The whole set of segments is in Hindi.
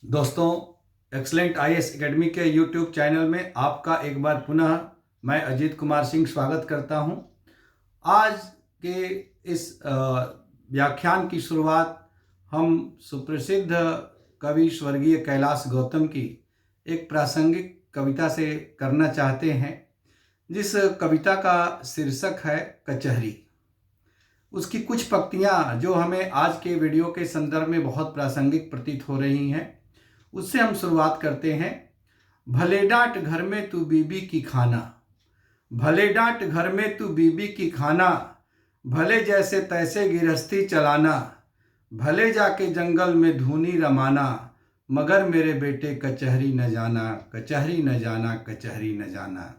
दोस्तों, एक्सलेंट आईएएस एकेडमी के यूट्यूब चैनल में आपका एक बार पुनः मैं अजीत कुमार सिंह स्वागत करता हूं। आज के इस व्याख्यान की शुरुआत हम सुप्रसिद्ध कवि स्वर्गीय कैलाश गौतम की एक प्रासंगिक कविता से करना चाहते हैं, जिस कविता का शीर्षक है कचहरी। उसकी कुछ पंक्तियाँ जो हमें आज के वीडियो के संदर्भ में बहुत प्रासंगिक प्रतीत हो रही हैं, उससे हम शुरुआत करते हैं। भले डांट घर में तू बीबी की खाना, भले डांट घर में तू बीबी की खाना, भले जैसे तैसे गृहस्थी चलाना, भले जाके जंगल में धूनी रमाना, मगर मेरे बेटे कचहरी न जाना, कचहरी न जाना, कचहरी न जाना।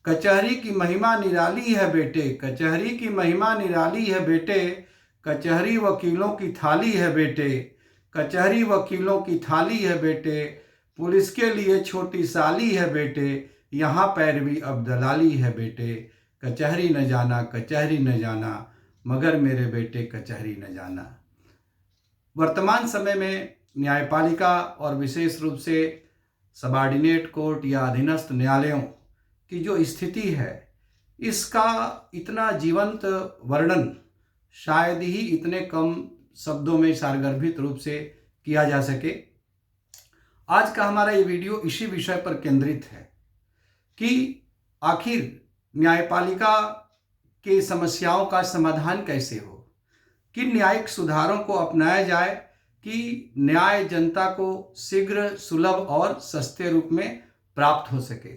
कचहरी की महिमा निराली है बेटे, कचहरी की महिमा निराली है बेटे, कचहरी वकीलों की थाली है बेटे, कचहरी वकीलों की थाली है बेटे, पुलिस के लिए छोटी साली है बेटे, यहाँ पैरवी अब दलाली है बेटे, कचहरी न जाना, कचहरी न जाना, मगर मेरे बेटे कचहरी न जाना। वर्तमान समय में न्यायपालिका और विशेष रूप से सबॉर्डिनेट कोर्ट या अधीनस्थ न्यायालयों की जो स्थिति है, इसका इतना जीवंत वर्णन शायद ही इतने कम शब्दों में सारगर्भित रूप से किया जा सके। आज का हमारा ये वीडियो इसी विषय पर केंद्रित है कि आखिर न्यायपालिका के समस्याओं का समाधान कैसे हो, किन न्यायिक सुधारों को अपनाया जाए कि न्याय जनता को शीघ्र, सुलभ और सस्ते रूप में प्राप्त हो सके।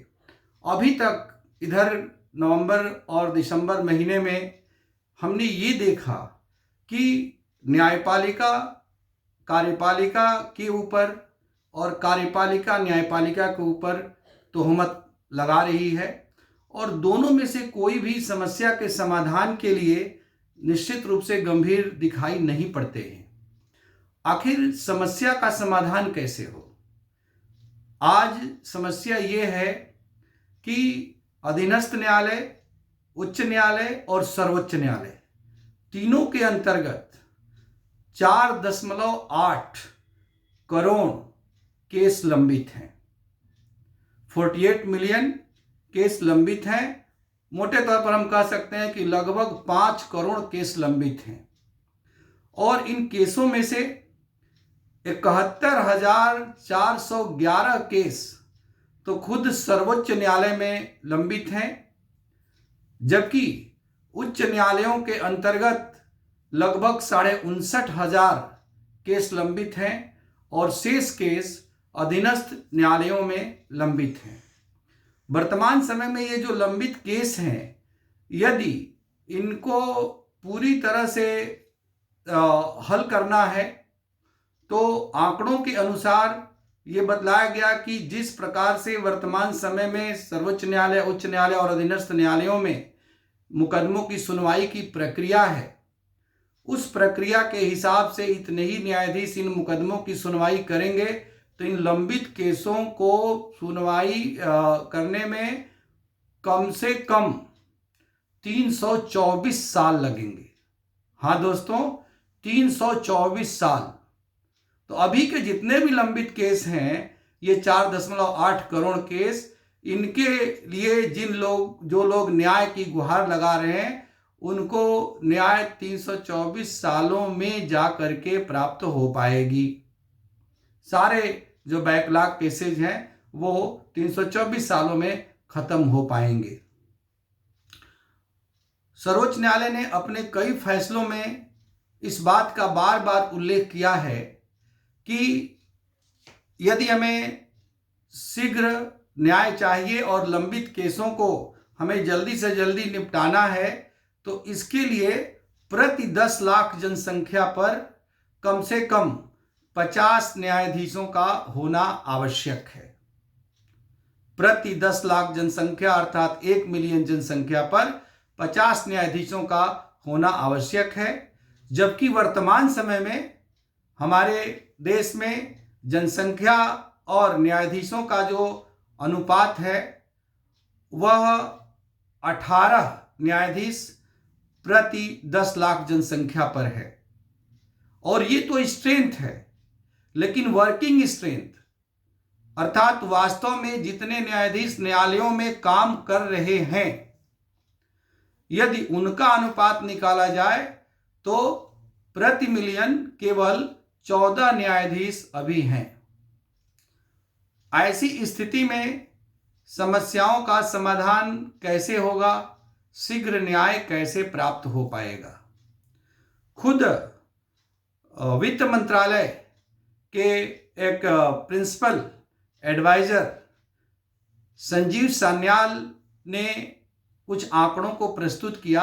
अभी तक इधर नवंबर और दिसंबर महीने में हमने ये देखा कि न्यायपालिका कार्यपालिका के ऊपर और कार्यपालिका न्यायपालिका के ऊपर तोहमत लगा रही है, और दोनों में से कोई भी समस्या के समाधान के लिए निश्चित रूप से गंभीर दिखाई नहीं पड़ते हैं। आखिर समस्या का समाधान कैसे हो? आज समस्या ये है कि अधीनस्थ न्यायालय, उच्च न्यायालय और सर्वोच्च न्यायालय तीनों के अंतर्गत 4.8 करोड़ केस लंबित हैं। 48 मिलियन केस लंबित हैं। मोटे तौर पर हम कह सकते हैं कि लगभग 5 करोड़ केस लंबित हैं, और इन केसों में से 71,411 केस तो खुद सर्वोच्च न्यायालय में लंबित हैं, जबकि उच्च न्यायालयों के अंतर्गत लगभग 59,500 केस लंबित हैं, और शेष केस अधीनस्थ न्यायालयों में लंबित हैं। वर्तमान समय में ये जो लंबित केस हैं, यदि इनको पूरी तरह से हल करना है तो आंकड़ों के अनुसार ये बतलाया गया कि जिस प्रकार से वर्तमान समय में सर्वोच्च न्यायालय, उच्च न्यायालय और अधीनस्थ न्यायालयों में मुकदमों की सुनवाई की प्रक्रिया है, उस प्रक्रिया के हिसाब से इतने ही न्यायाधीश इन मुकदमों की सुनवाई करेंगे तो इन लंबित केसों को सुनवाई करने में कम से कम 324 साल लगेंगे। हाँ दोस्तों, 324 साल। तो अभी के जितने भी लंबित केस हैं, ये 4.8 करोड़ केस, इनके लिए जो लोग न्याय की गुहार लगा रहे हैं, उनको न्याय 324 सालों में जा करके प्राप्त हो पाएगी। सारे जो बैकलॉग केसेज हैं वो 324 सालों में खत्म हो पाएंगे। सर्वोच्च न्यायालय ने अपने कई फैसलों में इस बात का बार बार उल्लेख किया है कि यदि हमें शीघ्र न्याय चाहिए और लंबित केसों को हमें जल्दी से जल्दी निपटाना है, तो इसके लिए प्रति 10 लाख जनसंख्या पर कम से कम 50 न्यायाधीशों का होना आवश्यक है। प्रति 10 लाख जनसंख्या अर्थात 1 मिलियन जनसंख्या पर 50 न्यायाधीशों का होना आवश्यक है, जबकि वर्तमान समय में हमारे देश में जनसंख्या और न्यायाधीशों का जो अनुपात है वह 18 न्यायाधीश प्रति 10 लाख जनसंख्या पर है। और ये तो स्ट्रेंथ है, लेकिन वर्किंग स्ट्रेंथ अर्थात वास्तव में जितने न्यायाधीश न्यायालयों में काम कर रहे हैं, यदि उनका अनुपात निकाला जाए तो प्रति मिलियन केवल 14 न्यायाधीश अभी हैं। ऐसी स्थिति में समस्याओं का समाधान कैसे होगा, शीघ्र न्याय कैसे प्राप्त हो पाएगा? खुद वित्त मंत्रालय के एक प्रिंसिपल एडवाइजर संजीव सान्याल ने कुछ आंकड़ों को प्रस्तुत किया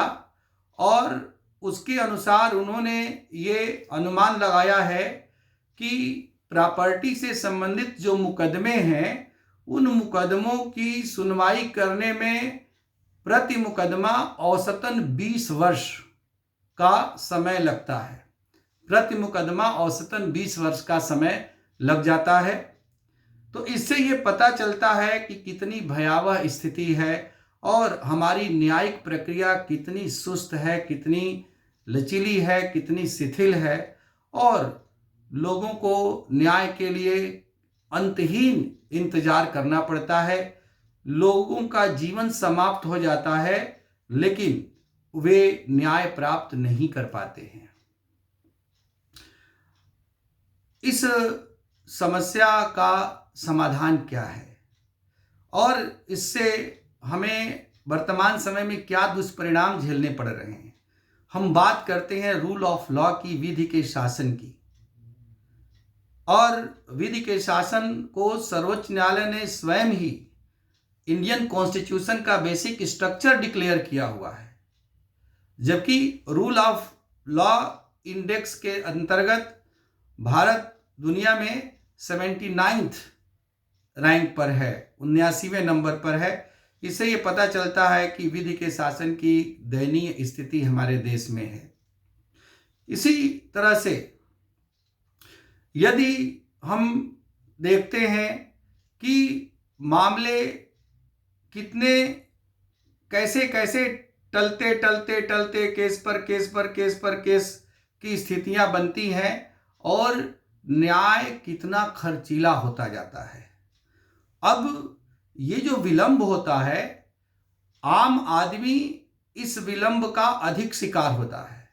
और उसके अनुसार उन्होंने ये अनुमान लगाया है कि प्रॉपर्टी से संबंधित जो मुकदमे हैं, उन मुकदमों की सुनवाई करने में प्रति मुकदमा औसतन 20 वर्ष का समय लगता है। प्रति मुकदमा औसतन 20 वर्ष का समय लग जाता है। तो इससे ये पता चलता है कि कितनी भयावह स्थिति है और हमारी न्यायिक प्रक्रिया कितनी सुस्त है, कितनी लचीली है, कितनी शिथिल है और लोगों को न्याय के लिए अंतहीन इंतजार करना पड़ता है। लोगों का जीवन समाप्त हो जाता है लेकिन वे न्याय प्राप्त नहीं कर पाते हैं। इस समस्या का समाधान क्या है और इससे हमें वर्तमान समय में क्या दुष्परिणाम झेलने पड़ रहे हैं? हम बात करते हैं रूल ऑफ लॉ की, विधि के शासन की। और विधि के शासन को सर्वोच्च न्यायालय ने स्वयं ही इंडियन कॉन्स्टिट्यूशन का बेसिक स्ट्रक्चर डिक्लेयर किया हुआ है, जबकि रूल ऑफ लॉ इंडेक्स के अंतर्गत भारत दुनिया में 79th रैंक पर है, 79वें नंबर पर है। इससे ये पता चलता है कि विधि के शासन की दयनीय स्थिति हमारे देश में है। इसी तरह से यदि हम देखते हैं कि मामले कितने कैसे कैसे टलते टलते टलते केस पर केस की स्थितियां बनती हैं और न्याय कितना खर्चीला होता जाता है। अब ये जो विलंब होता है, आम आदमी इस विलंब का अधिक शिकार होता है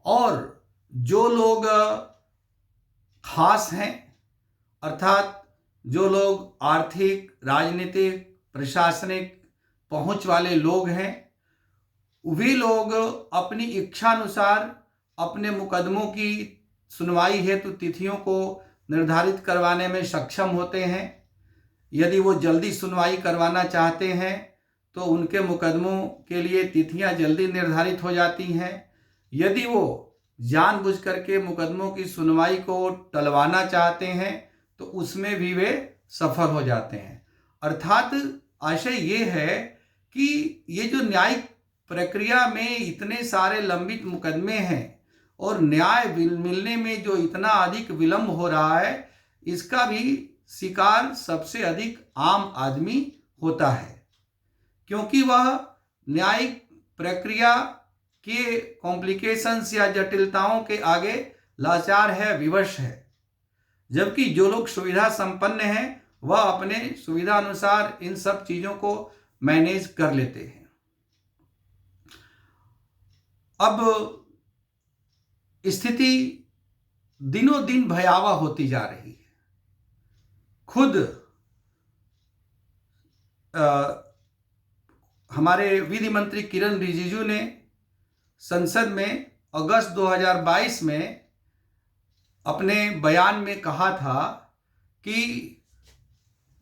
और जो लोग खास हैं, अर्थात जो लोग आर्थिक, राजनीतिक, प्रशासनिक पहुंच वाले लोग हैं, वे लोग अपनी इच्छानुसार अपने मुकदमों की सुनवाई हेतु तिथियों को निर्धारित करवाने में सक्षम होते हैं। यदि वो जल्दी सुनवाई करवाना चाहते हैं तो उनके मुकदमों के लिए तिथियां जल्दी निर्धारित हो जाती हैं। यदि वो जानबूझ करके मुकदमों की सुनवाई को टलवाना चाहते हैं तो उसमें भी वे सफल हो जाते हैं। अर्थात आशय ये है कि ये जो न्यायिक प्रक्रिया में इतने सारे लंबित मुकदमे हैं और न्याय मिलने में जो इतना अधिक विलंब हो रहा है, इसका भी शिकार सबसे अधिक आम आदमी होता है, क्योंकि वह न्यायिक प्रक्रिया के कॉम्प्लिकेशंस या जटिलताओं के आगे लाचार है, विवश है। जबकि जो लोग सुविधा संपन्न हैं वह अपने सुविधा अनुसार इन सब चीजों को मैनेज कर लेते हैं। अब स्थिति दिनों दिन भयावह होती जा रही है। खुद हमारे विधि मंत्री किरण रिजिजू ने संसद में अगस्त 2022 में अपने बयान में कहा था कि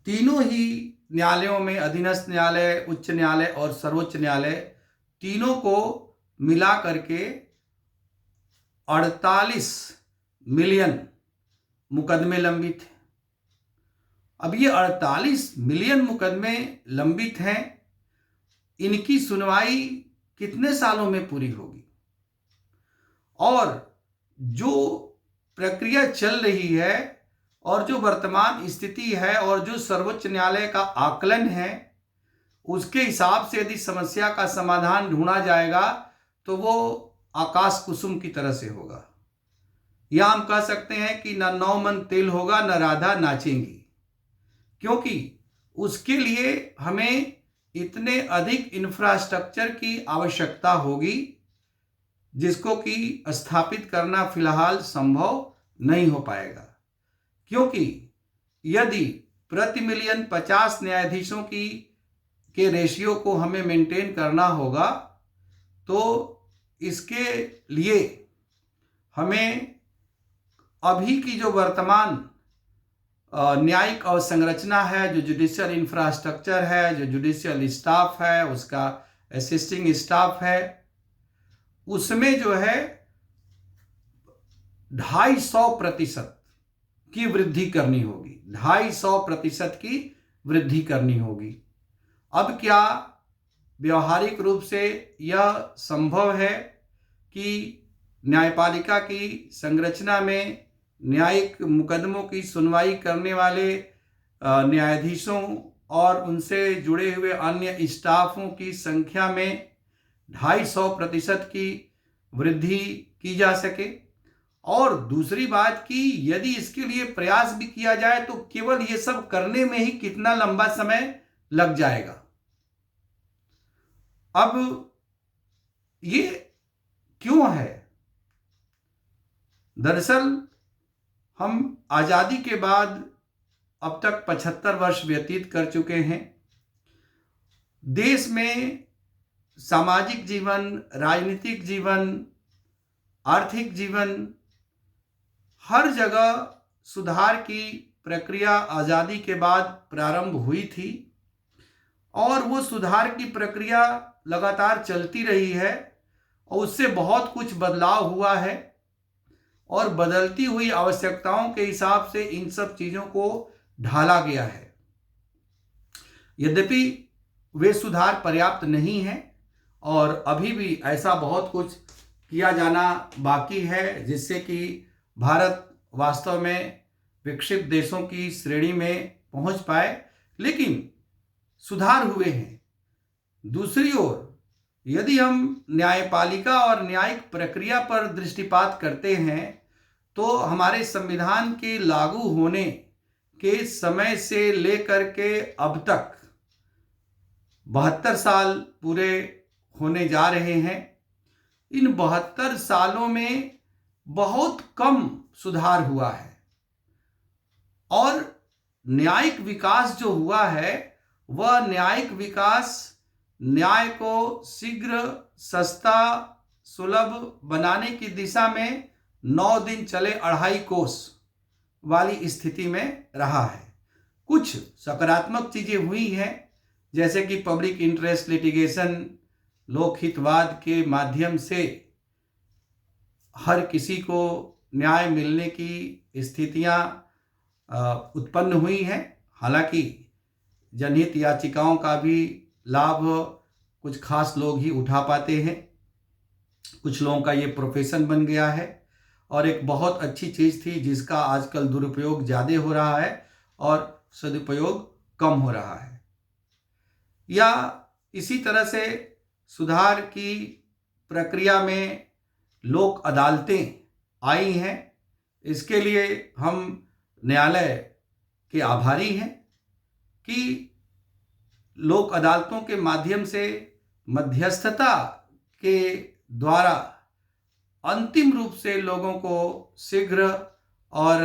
तीनों ही न्यायालयों में, अधीनस्थ न्यायालय, उच्च न्यायालय और सर्वोच्च न्यायालय, तीनों को मिला करके 48 मिलियन मुकदमे लंबित हैं। अब ये 48 मिलियन मुकदमे लंबित हैं, इनकी सुनवाई कितने सालों में पूरी होगी? और जो प्रक्रिया चल रही है और जो वर्तमान स्थिति है और जो सर्वोच्च न्यायालय का आकलन है, उसके हिसाब से यदि समस्या का समाधान ढूंढा जाएगा तो वो आकाश कुसुम की तरह से होगा। या हम कह सकते हैं कि न नौ मन तेल होगा न राधा नाचेंगी, क्योंकि उसके लिए हमें इतने अधिक इंफ्रास्ट्रक्चर की आवश्यकता होगी जिसको कि स्थापित करना फिलहाल संभव नहीं हो पाएगा। क्योंकि यदि प्रति मिलियन 50 न्यायाधीशों की के रेशियो को हमें मेंटेन करना होगा, तो इसके लिए हमें अभी की जो वर्तमान न्यायिक अवसंरचना है, जो जुडिशियल इंफ्रास्ट्रक्चर है, जो जुडिशियल स्टाफ है, उसका असिस्टिंग स्टाफ है, उसमें जो है 250% की वृद्धि करनी होगी। 250% की वृद्धि करनी होगी। अब क्या व्यवहारिक रूप से यह संभव है कि न्यायपालिका की संरचना में न्यायिक मुकदमों की सुनवाई करने वाले न्यायाधीशों और उनसे जुड़े हुए अन्य स्टाफों की संख्या में 250% की वृद्धि की जा सके? और दूसरी बात कि यदि इसके लिए प्रयास भी किया जाए तो केवल ये सब करने में ही कितना लंबा समय लग जाएगा? अब ये क्यों है? दरअसल हम आजादी के बाद अब तक 75 वर्ष व्यतीत कर चुके हैं। देश में सामाजिक जीवन, राजनीतिक जीवन, आर्थिक जीवन, हर जगह सुधार की प्रक्रिया आजादी के बाद प्रारंभ हुई थी और वो सुधार की प्रक्रिया लगातार चलती रही है और उससे बहुत कुछ बदलाव हुआ है और बदलती हुई आवश्यकताओं के हिसाब से इन सब चीज़ों को ढाला गया है। यद्यपि वे सुधार पर्याप्त नहीं हैं और अभी भी ऐसा बहुत कुछ किया जाना बाकी है जिससे कि भारत वास्तव में विकसित देशों की श्रेणी में पहुंच पाए, लेकिन सुधार हुए हैं। दूसरी ओर यदि हम न्यायपालिका और न्यायिक प्रक्रिया पर दृष्टिपात करते हैं तो हमारे संविधान के लागू होने के समय से लेकर के अब तक 72 साल पूरे होने जा रहे हैं। इन 72 सालों में बहुत कम सुधार हुआ है और न्यायिक विकास जो हुआ है वह न्यायिक विकास न्याय को शीघ्र, सस्ता, सुलभ बनाने की दिशा में 9 दिन चले 2.5 कोस वाली स्थिति में रहा है। कुछ सकारात्मक चीजें हुई हैं जैसे कि पब्लिक इंटरेस्ट लिटिगेशन, लोकहितवाद के माध्यम से हर किसी को न्याय मिलने की स्थितियां उत्पन्न हुई हैं। हालांकि जनहित याचिकाओं का भी लाभ कुछ खास लोग ही उठा पाते हैं, कुछ लोगों का ये प्रोफेशन बन गया है और एक बहुत अच्छी चीज़ थी जिसका आजकल दुरुपयोग ज़्यादा हो रहा है और सदुपयोग कम हो रहा है। या इसी तरह से सुधार की प्रक्रिया में लोक अदालतें आई हैं। इसके लिए हम न्यायालय के आभारी हैं कि लोक अदालतों के माध्यम से मध्यस्थता के द्वारा अंतिम रूप से लोगों को शीघ्र और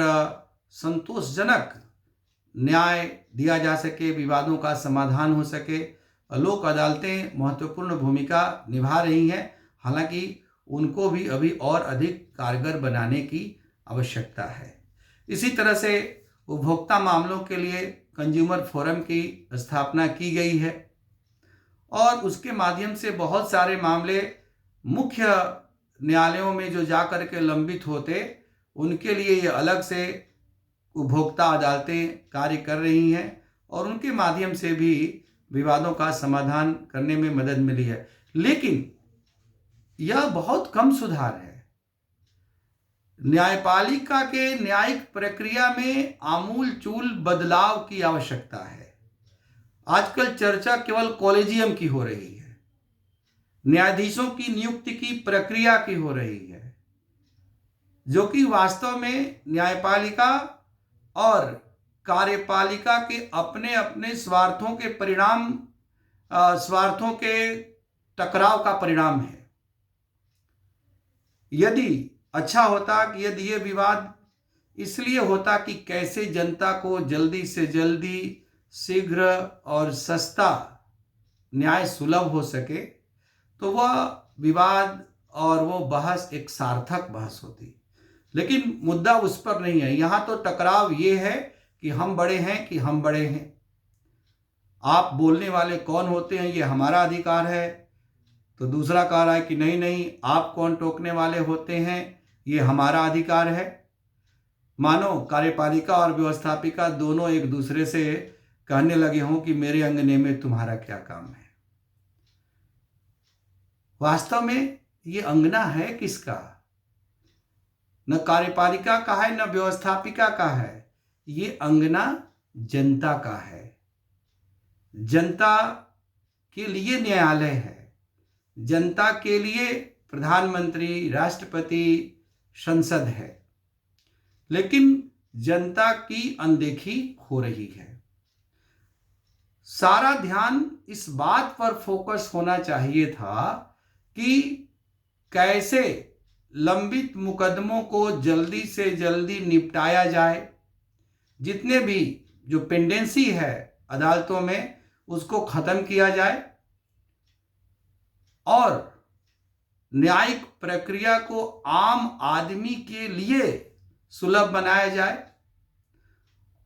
संतोषजनक न्याय दिया जा सके, विवादों का समाधान हो सके। लोक अदालतें महत्वपूर्ण भूमिका निभा रही हैं, हालांकि उनको भी अभी और अधिक कारगर बनाने की आवश्यकता है। इसी तरह से उपभोक्ता मामलों के लिए कंज्यूमर फोरम की स्थापना की गई है और उसके माध्यम से बहुत सारे मामले मुख्य न्यायालयों में जो जाकर के लंबित होते उनके लिए ये अलग से उपभोक्ता अदालतें कार्य कर रही हैं और उनके माध्यम से भी विवादों का समाधान करने में मदद मिली है। लेकिन यह बहुत कम सुधार है। न्यायपालिका के न्यायिक प्रक्रिया में आमूलचूल बदलाव की आवश्यकता है। आजकल चर्चा केवल कॉलेजियम की हो रही है, न्यायाधीशों की नियुक्ति की प्रक्रिया की हो रही है, जो कि वास्तव में न्यायपालिका और कार्यपालिका के अपने अपने स्वार्थों के टकराव का परिणाम है। यदि अच्छा होता कि यदि ये विवाद इसलिए होता कि कैसे जनता को जल्दी से जल्दी शीघ्र और सस्ता न्याय सुलभ हो सके, तो वह विवाद और वो बहस एक सार्थक बहस होती। लेकिन मुद्दा उस पर नहीं है। यहाँ तो टकराव ये है कि हम बड़े हैं कि हम बड़े हैं, आप बोलने वाले कौन होते हैं ये हमारा अधिकार है। तो दूसरा कह रहा है कि नहीं नहीं, आप कौन टोकने वाले होते हैं ये हमारा अधिकार है। मानो कार्यपालिका और व्यवस्थापिका दोनों एक दूसरे से कहने लगे हों कि मेरे अंगने में तुम्हारा क्या काम है। वास्तव में ये अंगना है किसका? न कार्यपालिका का है न व्यवस्थापिका का है, ये अंगना जनता का है। जनता के लिए न्यायालय है, जनता के लिए प्रधानमंत्री, राष्ट्रपति, संसद है। लेकिन जनता की अनदेखी हो रही है। सारा ध्यान इस बात पर फोकस होना चाहिए था कि कैसे लंबित मुकदमों को जल्दी से जल्दी निपटाया जाए, जितने भी जो पेंडेंसी है अदालतों में उसको खत्म किया जाए और न्यायिक प्रक्रिया को आम आदमी के लिए सुलभ बनाया जाए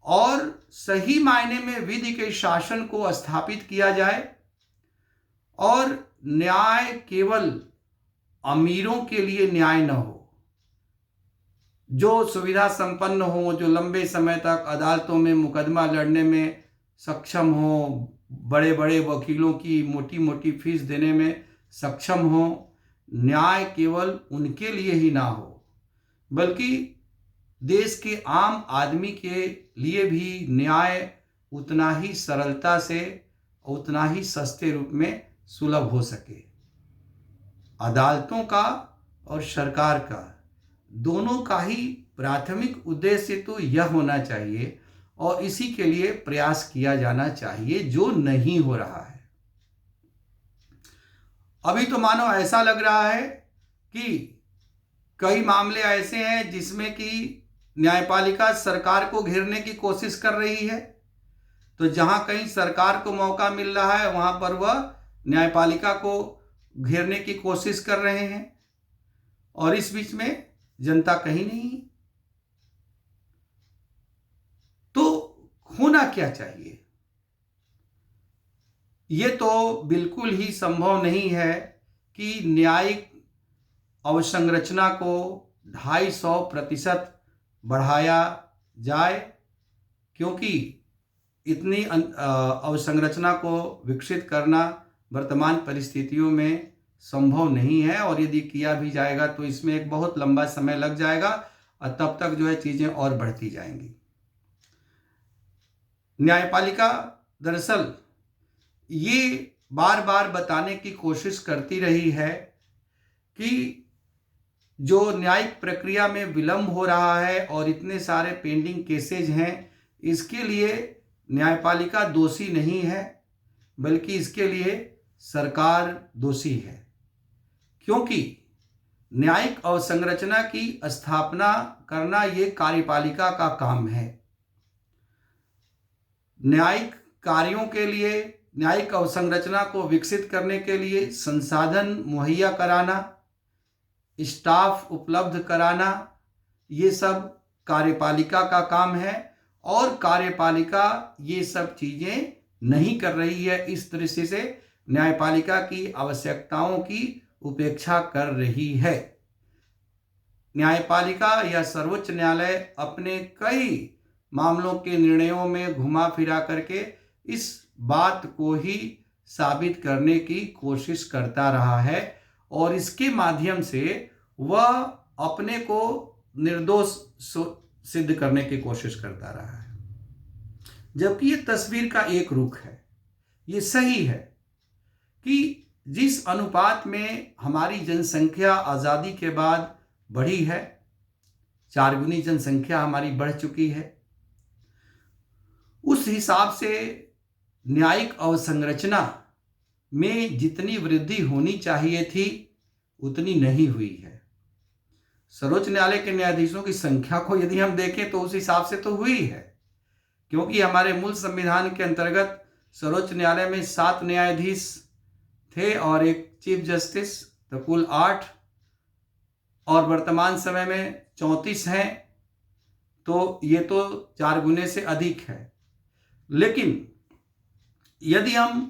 और सही मायने में विधि के शासन को स्थापित किया जाए और न्याय केवल अमीरों के लिए न्याय न हो। जो सुविधा संपन्न हो, जो लंबे समय तक अदालतों में मुकदमा लड़ने में सक्षम हो, बड़े बड़े वकीलों की मोटी मोटी फीस देने में सक्षम हो, न्याय केवल उनके लिए ही ना हो बल्कि देश के आम आदमी के लिए भी न्याय उतना ही सरलता से, उतना ही सस्ते रूप में सुलभ हो सके। अदालतों का और सरकार का दोनों का ही प्राथमिक उद्देश्य तो यह होना चाहिए और इसी के लिए प्रयास किया जाना चाहिए, जो नहीं हो रहा है। अभी तो मानो ऐसा लग रहा है कि कई मामले ऐसे हैं जिसमें कि न्यायपालिका सरकार को घेरने की कोशिश कर रही है। तो जहां कहीं सरकार को मौका मिल रहा है वहां पर वह न्यायपालिका को घेरने की कोशिश कर रहे हैं और इस बीच में जनता कहीं नहीं। तो होना क्या चाहिए? ये तो बिल्कुल ही संभव नहीं है कि न्यायिक अवसंरचना को 250% बढ़ाया जाए, क्योंकि इतनी अवसंरचना को विकसित करना वर्तमान परिस्थितियों में संभव नहीं है और यदि किया भी जाएगा तो इसमें एक बहुत लंबा समय लग जाएगा और तब तक जो है चीज़ें और बढ़ती जाएंगी। न्यायपालिका दरअसल ये बार बार बताने की कोशिश करती रही है कि जो न्यायिक प्रक्रिया में विलंब हो रहा है और इतने सारे पेंडिंग केसेज हैं, इसके लिए न्यायपालिका दोषी नहीं है बल्कि इसके लिए सरकार दोषी है, क्योंकि न्यायिक अवसंरचना की स्थापना करना ये कार्यपालिका का काम है। न्यायिक कार्यों के लिए, न्यायिक अवसंरचना को विकसित करने के लिए संसाधन मुहैया कराना, स्टाफ उपलब्ध कराना, ये सब कार्यपालिका का काम है और कार्यपालिका ये सब चीज़ें नहीं कर रही है। इस दृष्टि से न्यायपालिका की आवश्यकताओं की उपेक्षा कर रही है। न्यायपालिका या सर्वोच्च न्यायालय अपने कई मामलों के निर्णयों में घुमा फिरा करके इस बात को ही साबित करने की कोशिश करता रहा है और इसके माध्यम से वह अपने को निर्दोष सिद्ध करने की कोशिश करता रहा है। जबकि ये तस्वीर का एक रुख है। ये सही है कि जिस अनुपात में हमारी जनसंख्या आज़ादी के बाद बढ़ी है, 4 गुनी जनसंख्या हमारी बढ़ चुकी है। उस हिसाब से न्यायिक अवसंरचना में जितनी वृद्धि होनी चाहिए थी उतनी नहीं हुई है। सर्वोच्च न्यायालय के न्यायाधीशों की संख्या को यदि हम देखें तो उस हिसाब से तो हुई है, क्योंकि हमारे मूल संविधान के अंतर्गत सर्वोच्च न्यायालय में 7 न्यायाधीश थे और एक चीफ जस्टिस, तो कुल 8, और वर्तमान समय में 34 हैं, तो ये तो 4 गुने से अधिक है। लेकिन यदि हम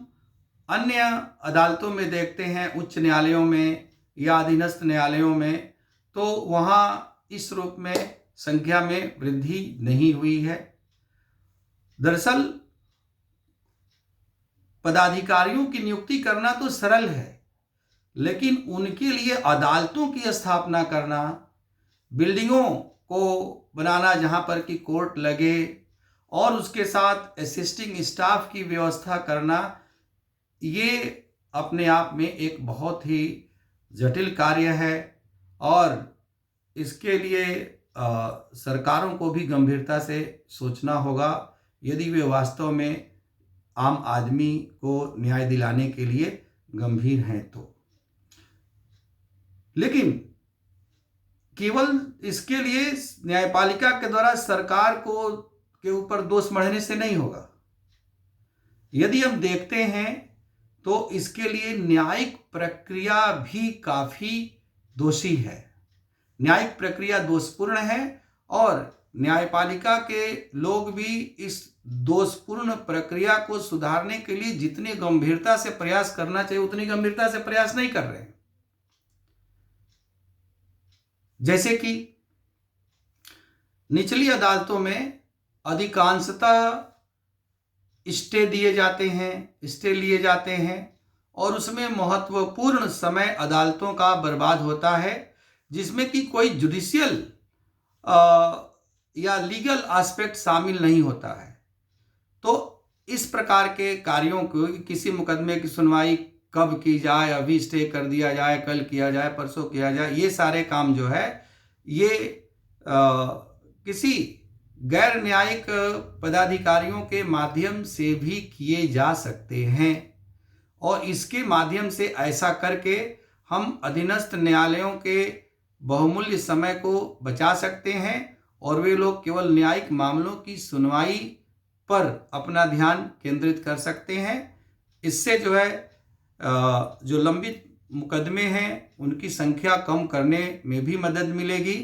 अन्य अदालतों में देखते हैं, उच्च न्यायालयों में या अधीनस्थ न्यायालयों में, तो वहाँ इस रूप में संख्या में वृद्धि नहीं हुई है। दरअसल पदाधिकारियों की नियुक्ति करना तो सरल है, लेकिन उनके लिए अदालतों की स्थापना करना, बिल्डिंगों को बनाना जहाँ पर कि कोर्ट लगे, और उसके साथ असिस्टिंग स्टाफ की व्यवस्था करना, ये अपने आप में एक बहुत ही जटिल कार्य है और इसके लिए सरकारों को भी गंभीरता से सोचना होगा यदि वे वास्तव में आम आदमी को न्याय दिलाने के लिए गंभीर हैं तो। लेकिन केवल इसके लिए न्यायपालिका के द्वारा सरकार को के ऊपर दोष मढ़ने से नहीं होगा। यदि हम देखते हैं तो इसके लिए न्यायिक प्रक्रिया भी काफी दोषी है। न्यायिक प्रक्रिया दोषपूर्ण है और न्यायपालिका के लोग भी इस दोषपूर्ण प्रक्रिया को सुधारने के लिए जितनी गंभीरता से प्रयास करना चाहिए उतनी गंभीरता से प्रयास नहीं कर रहे हैं। जैसे कि निचली अदालतों में अधिकांशतः स्टे लिए जाते हैं और उसमें महत्वपूर्ण समय अदालतों का बर्बाद होता है, जिसमें कि कोई जुडिशियल या लीगल एस्पेक्ट शामिल नहीं होता है। तो इस प्रकार के कार्यों को, किसी मुकदमे की सुनवाई कब की जाए, अभी स्टे कर दिया जाए, कल किया जाए, परसों किया जाए, ये सारे काम जो है ये किसी गैर न्यायिक पदाधिकारियों के माध्यम से भी किए जा सकते हैं और इसके माध्यम से ऐसा करके हम अधीनस्थ न्यायालयों के बहुमूल्य समय को बचा सकते हैं और वे लोग केवल न्यायिक मामलों की सुनवाई पर अपना ध्यान केंद्रित कर सकते हैं। इससे जो है जो लंबित मुकदमे हैं उनकी संख्या कम करने में भी मदद मिलेगी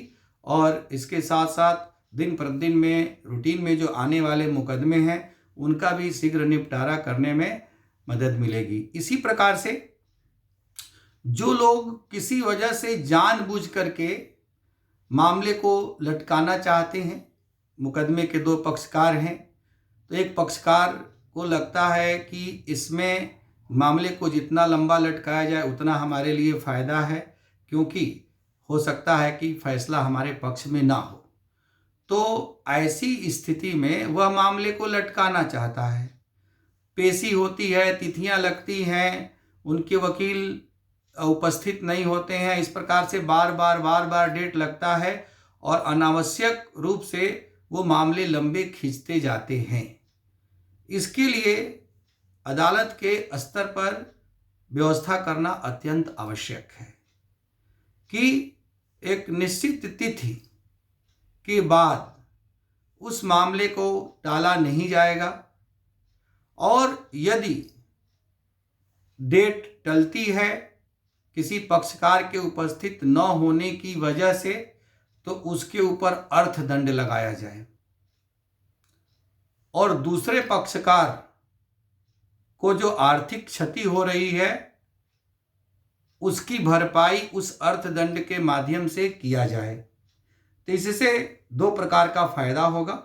और इसके साथ साथ दिन प्रतिदिन में रूटीन में जो आने वाले मुकदमे हैं उनका भी शीघ्र निपटारा करने में मदद मिलेगी। इसी प्रकार से जो लोग किसी वजह से जानबूझ करके मामले को लटकाना चाहते हैं, मुकदमे के 2 पक्षकार हैं, तो एक पक्षकार को लगता है कि इसमें मामले को जितना लंबा लटकाया जाए उतना हमारे लिए फ़ायदा है, क्योंकि हो सकता है कि फैसला हमारे पक्ष में ना हो। तो ऐसी स्थिति में वह मामले को लटकाना चाहता है। पेशी होती है, तिथियां लगती हैं, उनके वकील उपस्थित नहीं होते हैं, इस प्रकार से बार बार डेट लगता है और अनावश्यक रूप से वो मामले लंबे खींचते जाते हैं। इसके लिए अदालत के स्तर पर व्यवस्था करना अत्यंत आवश्यक है कि एक निश्चित तिथि के बाद उस मामले को टाला नहीं जाएगा और यदि डेट टलती है किसी पक्षकार के उपस्थित न होने की वजह से तो उसके ऊपर अर्थदंड लगाया जाए और दूसरे पक्षकार को जो आर्थिक क्षति हो रही है उसकी भरपाई उस अर्थदंड के माध्यम से किया जाए। तो इससे 2 प्रकार का फायदा होगा।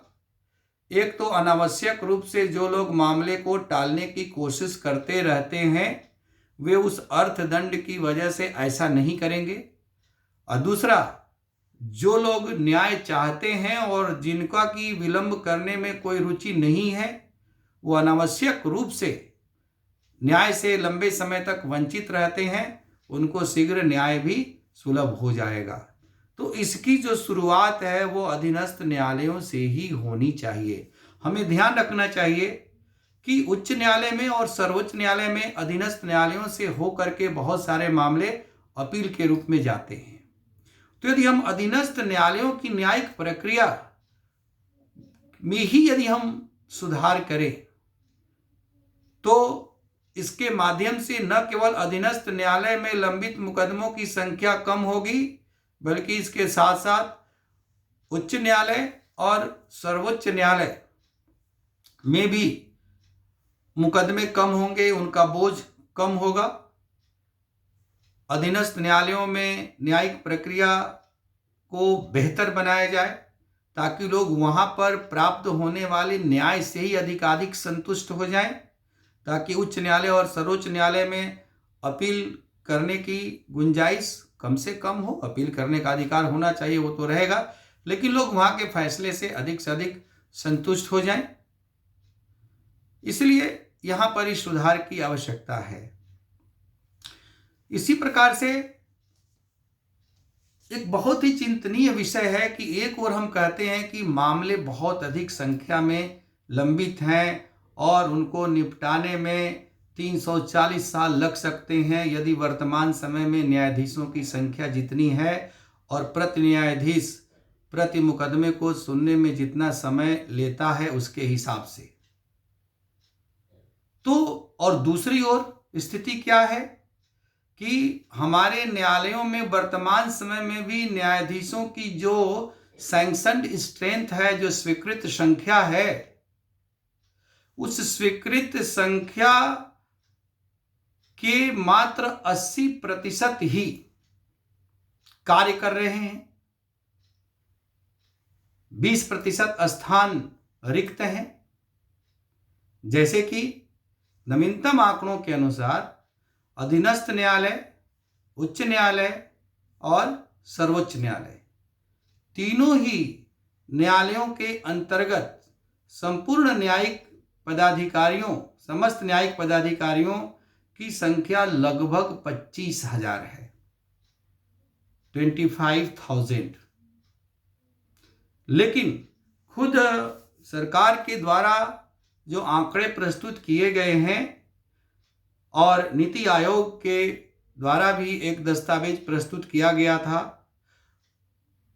एक तो अनावश्यक रूप से जो लोग मामले को टालने की कोशिश करते रहते हैं वे उस अर्थदंड की वजह से ऐसा नहीं करेंगे, और दूसरा जो लोग न्याय चाहते हैं और जिनका की विलंब करने में कोई रुचि नहीं है वो अनावश्यक रूप से न्याय से लंबे समय तक वंचित रहते हैं, उनको शीघ्र न्याय भी सुलभ हो जाएगा। तो इसकी जो शुरुआत है वो अधीनस्थ न्यायालयों से ही होनी चाहिए। हमें ध्यान रखना चाहिए कि उच्च न्यायालय में और सर्वोच्च न्यायालय में अधीनस्थ न्यायालयों से होकर के बहुत सारे मामले अपील के रूप में जाते हैं। तो यदि हम अधीनस्थ न्यायालयों की न्यायिक प्रक्रिया में ही यदि हम सुधार करें तो इसके माध्यम से न केवल अधीनस्थ न्यायालय में लंबित मुकदमों की संख्या कम होगी, बल्कि इसके साथ साथ उच्च न्यायालय और सर्वोच्च न्यायालय में भी मुकदमे कम होंगे, उनका बोझ कम होगा। अधीनस्थ न्यायालयों में न्यायिक प्रक्रिया को बेहतर बनाया जाए ताकि लोग वहां पर प्राप्त होने वाले न्याय से ही अधिकाधिक संतुष्ट हो जाएं, ताकि उच्च न्यायालय और सर्वोच्च न्यायालय में अपील करने की गुंजाइश कम से कम हो। अपील करने का अधिकार होना चाहिए, वो तो रहेगा, लेकिन लोग वहां के फैसले से अधिक संतुष्ट हो जाएं। इसलिए यहां पर इस सुधार की आवश्यकता है। इसी प्रकार से एक बहुत ही चिंतनीय विषय है कि एक ओर हम कहते हैं कि मामले बहुत अधिक संख्या में लंबित हैं और उनको निपटाने में 340 साल लग सकते हैं यदि वर्तमान समय में न्यायाधीशों की संख्या जितनी है और प्रति न्यायाधीश प्रति मुकदमे को सुनने में जितना समय लेता है उसके हिसाब से। तो और दूसरी ओर स्थिति क्या है कि हमारे न्यायालयों में वर्तमान समय में भी न्यायाधीशों की जो सैंक्शनड स्ट्रेंथ है, जो स्वीकृत संख्या है, उस स्वीकृत संख्या के मात्र 80% ही कार्य कर रहे हैं। 20% स्थान रिक्त हैं। जैसे कि नवीनतम आंकड़ों के अनुसार अधीनस्थ न्यायालय, उच्च न्यायालय और सर्वोच्च न्यायालय तीनों ही न्यायालयों के अंतर्गत संपूर्ण न्यायिक पदाधिकारियों, समस्त न्यायिक पदाधिकारियों की संख्या लगभग 25,000 है, 25,000। लेकिन खुद सरकार के द्वारा जो आंकड़े प्रस्तुत किए गए हैं और नीति आयोग के द्वारा भी एक दस्तावेज प्रस्तुत किया गया था,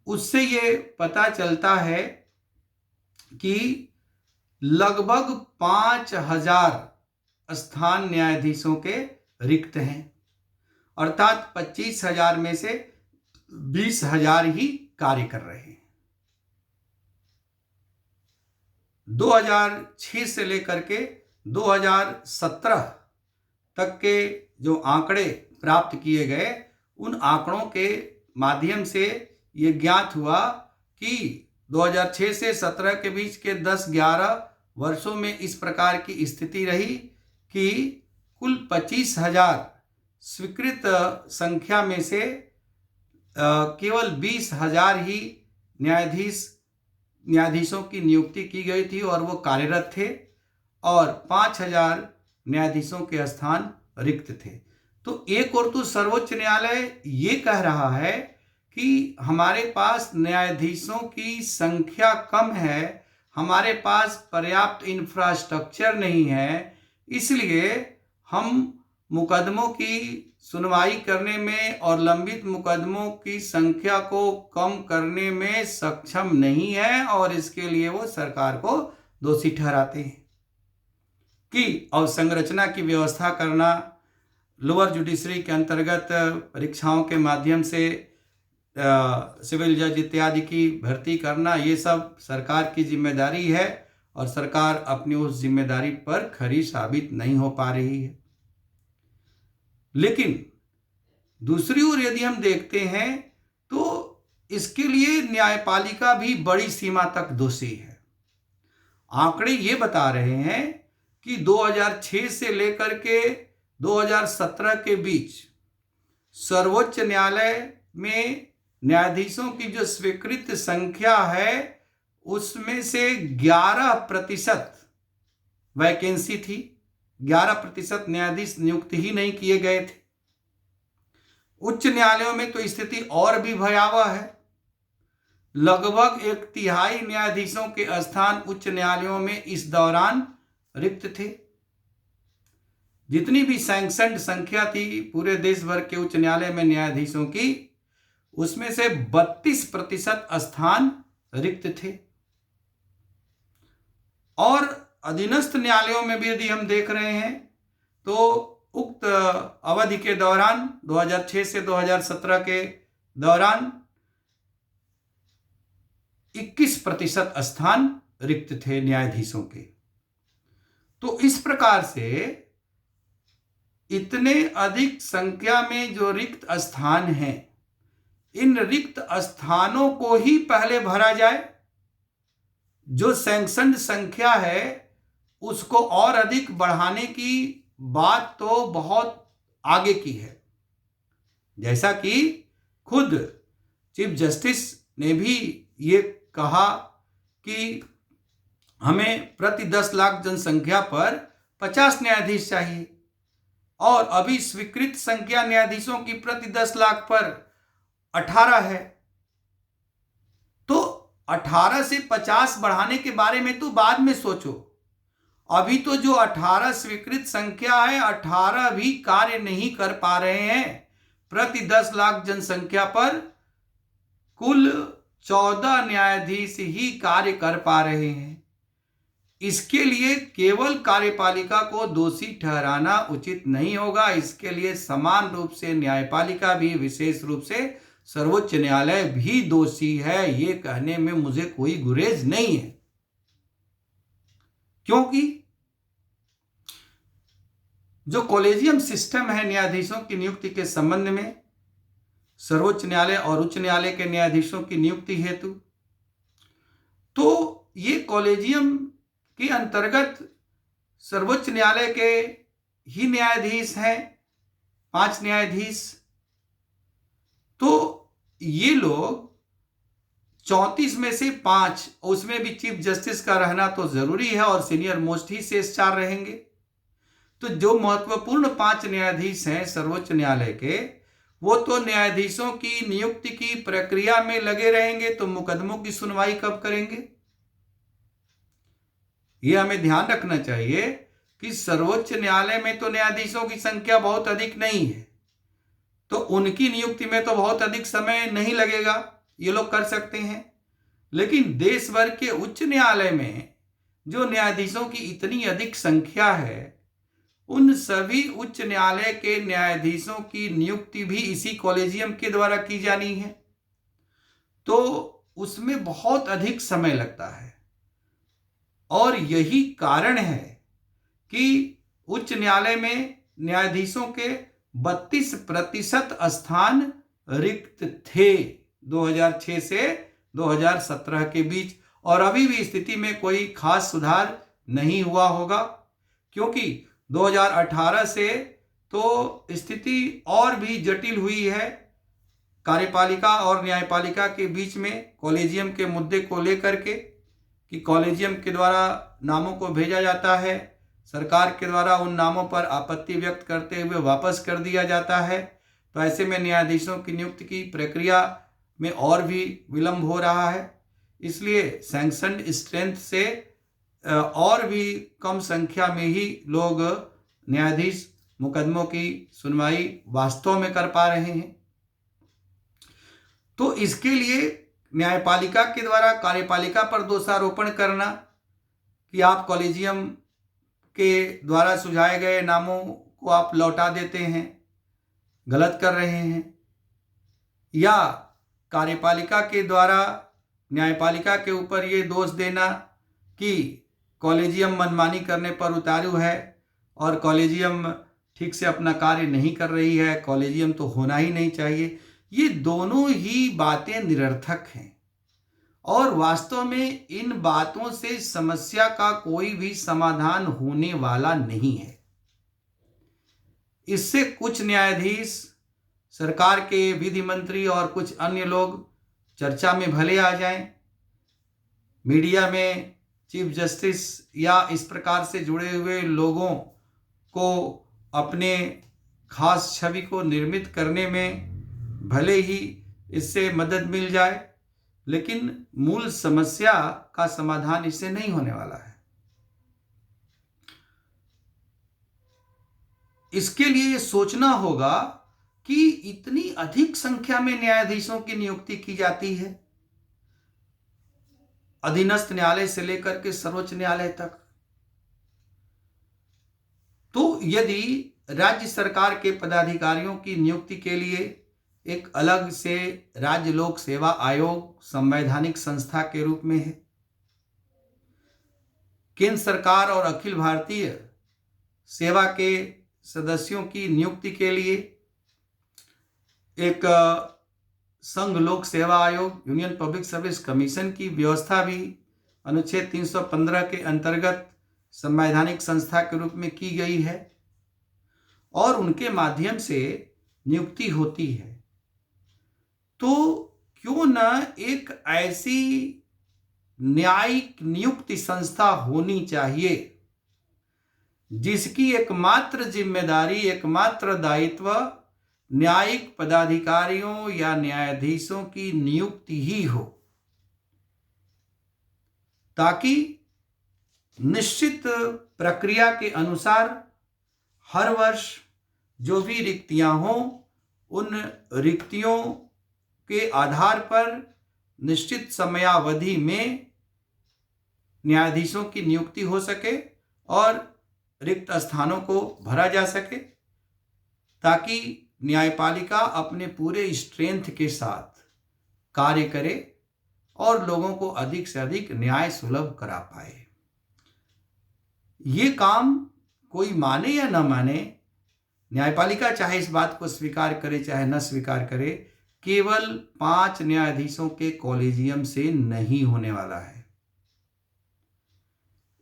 उससे ये पता चलता है कि लगभग 5,000 स्थान न्यायाधीशों के रिक्त हैं, अर्थात 25,000 में से 20,000 ही कार्य कर रहे हैं। 2006 से लेकर के 2017 तक के जो आंकड़े प्राप्त किए गए, उन आंकड़ों के माध्यम से ये ज्ञात हुआ कि 2006 से 17 के बीच के 10-11 वर्षों में इस प्रकार की स्थिति रही कि कुल 25,000 स्वीकृत संख्या में से केवल 20,000 ही न्यायाधीशों की नियुक्ति की गई थी और वो कार्यरत थे, और 5,000 न्यायाधीशों के स्थान रिक्त थे। तो एक और तो सर्वोच्च न्यायालय ये कह रहा है कि हमारे पास न्यायाधीशों की संख्या कम है, हमारे पास पर्याप्त इंफ्रास्ट्रक्चर नहीं है, इसलिए हम मुकदमों की सुनवाई करने में और लंबित मुकदमों की संख्या को कम करने में सक्षम नहीं है, और इसके लिए वो सरकार को दोषी ठहराते हैं कि अवसंरचना की व्यवस्था करना, लोअर जुडिशरी के अंतर्गत परीक्षाओं के माध्यम से सिविल जज इत्यादि की भर्ती करना, ये सब सरकार की जिम्मेदारी है और सरकार अपनी उस जिम्मेदारी पर खरी साबित नहीं हो पा रही है। लेकिन दूसरी ओर यदि हम देखते हैं तो इसके लिए न्यायपालिका भी बड़ी सीमा तक दोषी है। आंकड़े ये बता रहे हैं कि 2006 से लेकर के 2017 के बीच सर्वोच्च न्यायालय में न्यायाधीशों की जो स्वीकृत संख्या है उसमें से 11% वैकेंसी थी, 11% न्यायाधीश नियुक्त ही नहीं किए गए थे। उच्च न्यायालयों में तो स्थिति और भी भयावह है। लगभग 1/3 न्यायाधीशों के स्थान उच्च न्यायालयों में इस दौरान रिक्त थे। जितनी भी सैंक्शनड संख्या थी पूरे देश भर के उच्च न्यायालय में न्यायाधीशों की, उसमें से 32% स्थान रिक्त थे। और अधीनस्थ न्यायालयों में भी यदि हम देख रहे हैं तो उक्त अवधि के दौरान 2006 से 2017 के दौरान 21% स्थान रिक्त थे न्यायाधीशों के। तो इस प्रकार से इतने अधिक संख्या में जो रिक्त स्थान हैं, इन रिक्त स्थानों को ही पहले भरा जाए। जो सैंक्शनड संख्या है उसको और अधिक बढ़ाने की बात तो बहुत आगे की है। जैसा कि खुद चीफ जस्टिस ने भी ये कहा कि हमें प्रति 10 लाख जनसंख्या पर 50 न्यायाधीश चाहिए, और अभी स्वीकृत संख्या न्यायाधीशों की प्रति 10 लाख पर 18 है। तो 18 से 50 बढ़ाने के बारे में तो बाद में सोचो। अभी तो जो 18 स्वीकृत संख्या है, 18 भी कार्य नहीं कर पा रहे हैं। प्रति 10 लाख जनसंख्या पर कुल 14 न्यायाधीश ही कार्य कर पा रहे हैं। इसके लिए केवल कार्यपालिका को दोषी ठहराना उचित नहीं होगा। इसके लिए समान रूप से न्यायपालिका भी, विशेष रूप से सर्वोच्च न्यायालय भी दोषी है, ये कहने में मुझे कोई गुरेज नहीं है। क्योंकि जो कॉलेजियम सिस्टम है न्यायाधीशों की नियुक्ति के संबंध में, सर्वोच्च न्यायालय और उच्च न्यायालय के न्यायाधीशों की नियुक्ति हेतु, तो ये कॉलेजियम के अंतर्गत सर्वोच्च न्यायालय के ही न्यायाधीश हैं, 5 न्यायाधीश। तो ये लोग 34 में से 5, उसमें भी चीफ जस्टिस का रहना तो जरूरी है और सीनियर मोस्ट ही शेष 4 रहेंगे। तो जो महत्वपूर्ण 5 न्यायाधीश हैं सर्वोच्च न्यायालय के, वो तो न्यायाधीशों की नियुक्ति की प्रक्रिया में लगे रहेंगे। तो मुकदमों की सुनवाई कब करेंगे? ये हमें ध्यान रखना चाहिए कि सर्वोच्च न्यायालय में तो न्यायाधीशों की संख्या बहुत अधिक नहीं है, तो उनकी नियुक्ति में तो बहुत अधिक समय नहीं लगेगा, ये लोग कर सकते हैं। लेकिन देश भर के उच्च न्यायालय में जो न्यायाधीशों की इतनी अधिक संख्या है, उन सभी उच्च न्यायालय के न्यायाधीशों की नियुक्ति भी इसी कॉलेजियम के द्वारा की जानी है। तो उसमें बहुत अधिक समय लगता है, और यही कारण है कि उच्च न्यायालय में न्यायाधीशों के 32% स्थान रिक्त थे 2006 से 2017 के बीच। और अभी भी स्थिति में कोई खास सुधार नहीं हुआ होगा, क्योंकि 2018 से तो स्थिति और भी जटिल हुई है। कार्यपालिका और न्यायपालिका के बीच में कॉलेजियम के मुद्दे को लेकर के, कि कॉलेजियम के द्वारा नामों को भेजा जाता है, सरकार के द्वारा उन नामों पर आपत्ति व्यक्त करते हुए वापस कर दिया जाता है। तो ऐसे में न्यायाधीशों की नियुक्ति की प्रक्रिया में और भी विलंब हो रहा है। इसलिए सैंक्शनड स्ट्रेंथ से और भी कम संख्या में ही लोग न्यायाधीश मुकदमों की सुनवाई वास्तव में कर पा रहे हैं। तो इसके लिए न्यायपालिका के द्वारा कार्यपालिका पर दोषारोपण करना कि आप कॉलेजियम के द्वारा सुझाए गए नामों को आप लौटा देते हैं, गलत कर रहे हैं, या कार्यपालिका के द्वारा न्यायपालिका के ऊपर ये दोष देना कि कॉलेजियम मनमानी करने पर उतारू है और कॉलेजियम ठीक से अपना कार्य नहीं कर रही है, कॉलेजियम तो होना ही नहीं चाहिए। ये दोनों ही बातें निरर्थक हैं और वास्तव में इन बातों से समस्या का कोई भी समाधान होने वाला नहीं है। इससे कुछ न्यायाधीश, सरकार के विधि मंत्री और कुछ अन्य लोग चर्चा में भले आ जाएं, मीडिया में चीफ जस्टिस या इस प्रकार से जुड़े हुए लोगों को अपने खास छवि को निर्मित करने में भले ही इससे मदद मिल जाए, लेकिन मूल समस्या का समाधान इससे नहीं होने वाला है। इसके लिए ये सोचना होगा कि इतनी अधिक संख्या में न्यायाधीशों की नियुक्ति की जाती है, अधीनस्थ न्यायालय से लेकर के सर्वोच्च न्यायालय तक। तो यदि राज्य सरकार के पदाधिकारियों की नियुक्ति के लिए एक अलग से राज्य लोक सेवा आयोग संवैधानिक संस्था के रूप में है, केंद्र सरकार और अखिल भारतीय सेवा के सदस्यों की नियुक्ति के लिए एक संघ लोक सेवा आयोग यूनियन पब्लिक सर्विस कमीशन की व्यवस्था भी अनुच्छेद 315 के अंतर्गत संवैधानिक संस्था के रूप में की गई है और उनके माध्यम से नियुक्ति होती है। तो क्यों न एक ऐसी न्यायिक नियुक्ति संस्था होनी चाहिए जिसकी एकमात्र जिम्मेदारी, एकमात्र दायित्व न्यायिक पदाधिकारियों या न्यायाधीशों की नियुक्ति ही हो, ताकि निश्चित प्रक्रिया के अनुसार हर वर्ष जो भी रिक्तियां हों, उन रिक्तियों के आधार पर निश्चित समयावधि में न्यायाधीशों की नियुक्ति हो सके और रिक्त स्थानों को भरा जा सके, ताकि न्यायपालिका अपने पूरे स्ट्रेंथ के साथ कार्य करे और लोगों को अधिक से अधिक न्याय सुलभ करा पाए। ये काम कोई माने या न माने, न्यायपालिका चाहे इस बात को स्वीकार करे चाहे न स्वीकार करे, केवल 5 न्यायाधीशों के कॉलेजियम से नहीं होने वाला है।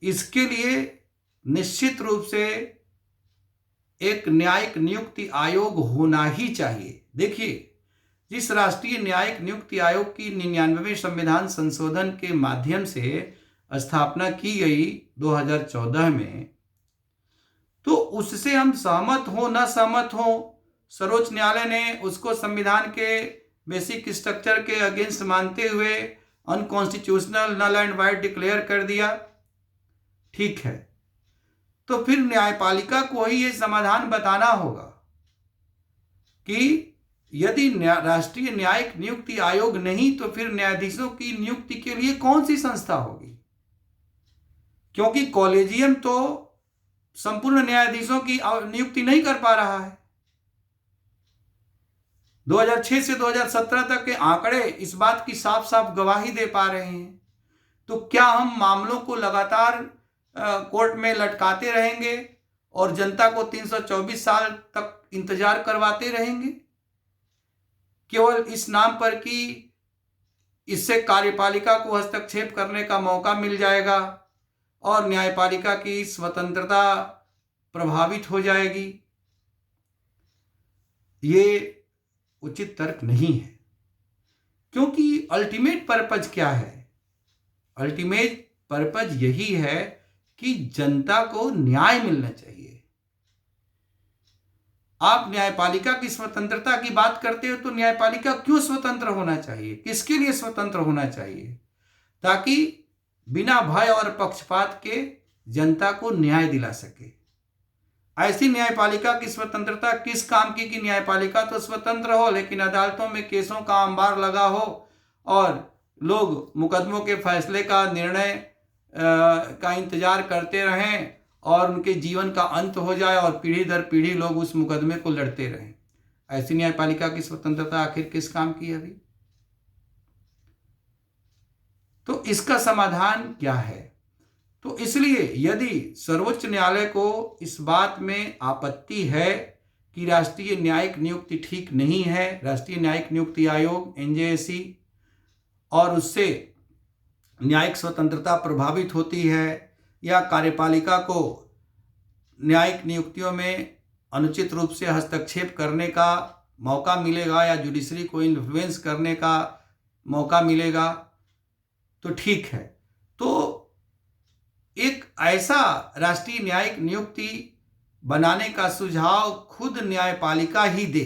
इसके लिए निश्चित रूप से एक न्यायिक नियुक्ति आयोग होना ही चाहिए। देखिए, जिस राष्ट्रीय न्यायिक नियुक्ति आयोग की 99वें संविधान संशोधन के माध्यम से स्थापना की गई 2014 में, तो उससे हम सहमत हो न सहमत हो, सर्वोच्च न्यायालय ने उसको संविधान के बेसिक स्ट्रक्चर के अगेंस्ट मानते हुए unconstitutional, null and void declare कर दिया। ठीक है, तो फिर न्यायपालिका को ही ये समाधान बताना होगा कि यदि राष्ट्रीय न्यायिक नियुक्ति आयोग नहीं तो फिर न्यायाधीशों की नियुक्ति के लिए कौन सी संस्था होगी, क्योंकि कॉलेजियम तो संपूर्ण न्यायाधीशों की नियुक्ति नहीं कर पा रहा है। 2006 से 2017 तक के आंकड़े इस बात की साफ साफ गवाही दे पा रहे हैं। तो क्या हम मामलों को लगातार कोर्ट में लटकाते रहेंगे और जनता को 324 साल तक इंतजार करवाते रहेंगे, केवल इस नाम पर कि इससे कार्यपालिका को हस्तक्षेप करने का मौका मिल जाएगा और न्यायपालिका की स्वतंत्रता प्रभावित हो जाएगी? ये उचित तर्क नहीं है, क्योंकि अल्टीमेट पर्पज क्या है? अल्टीमेट पर्पज यही है कि जनता को न्याय मिलना चाहिए। आप न्यायपालिका की स्वतंत्रता की बात करते हो तो न्यायपालिका क्यों स्वतंत्र होना चाहिए, किसके लिए स्वतंत्र होना चाहिए? ताकि बिना भय और पक्षपात के जनता को न्याय दिला सके। ऐसी न्यायपालिका की स्वतंत्रता किस काम की कि न्यायपालिका तो स्वतंत्र हो लेकिन अदालतों में केसों का अंबार लगा हो और लोग मुकदमों के फैसले का, निर्णय का इंतजार करते रहें और उनके जीवन का अंत हो जाए और पीढ़ी दर पीढ़ी लोग उस मुकदमे को लड़ते रहें। ऐसी न्यायपालिका की स्वतंत्रता आखिर किस काम की है अभी? तो इसका समाधान क्या है? तो इसलिए यदि सर्वोच्च न्यायालय को इस बात में आपत्ति है कि राष्ट्रीय न्यायिक नियुक्ति ठीक नहीं है, राष्ट्रीय न्यायिक नियुक्ति आयोग NJSC, और उससे न्यायिक स्वतंत्रता प्रभावित होती है या कार्यपालिका को न्यायिक नियुक्तियों में अनुचित रूप से हस्तक्षेप करने का मौका मिलेगा या जुडिशरी को इन्फ्लुएंस करने का मौका मिलेगा, तो ठीक है। तो एक ऐसा राष्ट्रीय न्यायिक नियुक्ति बनाने का सुझाव खुद न्यायपालिका ही दे,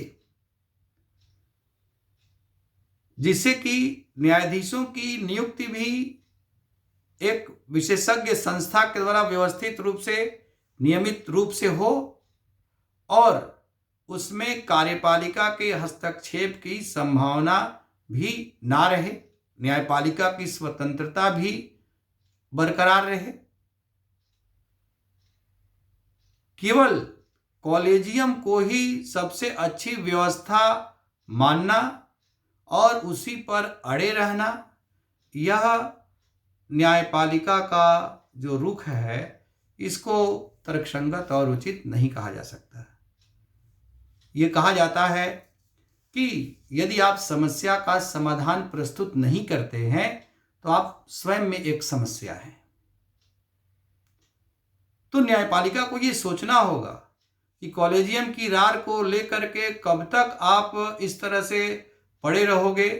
जिससे कि न्यायाधीशों की नियुक्ति भी एक विशेषज्ञ संस्था के द्वारा व्यवस्थित रूप से, नियमित रूप से हो और उसमें कार्यपालिका के हस्तक्षेप की संभावना भी ना रहे, न्यायपालिका की स्वतंत्रता भी बरकरार रहे। केवल कॉलेजियम को ही सबसे अच्छी व्यवस्था मानना और उसी पर अड़े रहना, यह न्यायपालिका का जो रुख है इसको तर्कसंगत और उचित नहीं कहा जा सकता। ये कहा जाता है कि यदि आप समस्या का समाधान प्रस्तुत नहीं करते हैं तो आप स्वयं में एक समस्या हैं। तो न्यायपालिका को ये सोचना होगा कि कॉलेजियम की रार को लेकर के कब तक आप इस तरह से पड़े रहोगे